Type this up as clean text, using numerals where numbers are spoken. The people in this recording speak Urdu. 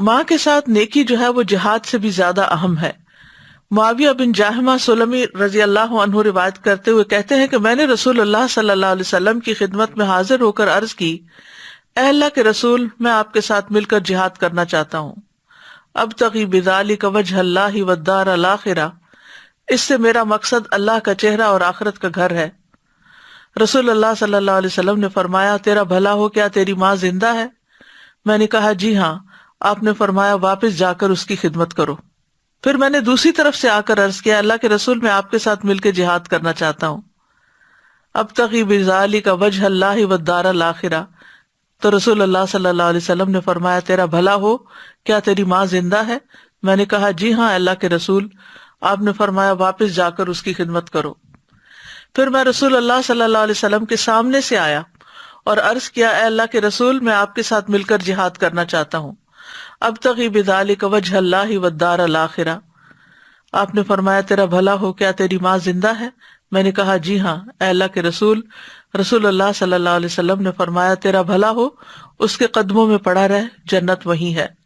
ماں کے ساتھ نیکی جو ہے وہ جہاد سے بھی زیادہ اہم ہے۔ معاویہ بن جاہمہ سلمی رضی اللہ عنہ روایت کرتے ہوئے کہتے ہیں کہ میں نے رسول اللہ صلی اللہ علیہ وسلم کی خدمت میں حاضر ہو کر عرض کی، اے اللہ کے رسول، میں آپ کے ساتھ مل کر جہاد کرنا چاہتا ہوں، ابتغی بذالک وجہ اللہ والدار الآخرہ، اس سے میرا مقصد اللہ کا چہرہ اور آخرت کا گھر ہے۔ رسول اللہ صلی اللہ علیہ وسلم نے فرمایا، تیرا بھلا ہو، کیا تیری ماں زندہ ہے؟ میں نے کہا جی ہاں۔ آپ نے فرمایا، واپس جا کر اس کی خدمت کرو۔ پھر میں نے دوسری طرف سے آ کر عرض کیا، اللہ کے رسول، میں آپ کے ساتھ مل کے جہاد کرنا چاہتا ہوں، ابتغی بذالک وجہ اللہ والدار الآخرہ۔ تو رسول اللہ صلی اللہ علیہ وسلم نے فرمایا، تیرا بھلا ہو، کیا تیری ماں زندہ ہے؟ میں نے کہا جی ہاں اللہ کے رسول۔ آپ نے فرمایا، واپس جا کر اس کی خدمت کرو۔ پھر میں رسول اللہ صلی اللہ علیہ وسلم کے سامنے سے آیا اور عرض کیا، اے اللہ کے رسول، میں آپ کے ساتھ مل کر جہاد کرنا چاہتا ہوں، ابتغی بذالک وجہ اللہ والدار الآخرہ۔ آپ نے فرمایا، تیرا بھلا ہو، کیا تیری ماں زندہ ہے؟ میں نے کہا جی ہاں اے اللہ کے رسول۔ رسول اللہ صلی اللہ علیہ وسلم نے فرمایا، تیرا بھلا ہو، اس کے قدموں میں پڑا رہ، جنت وہیں ہے۔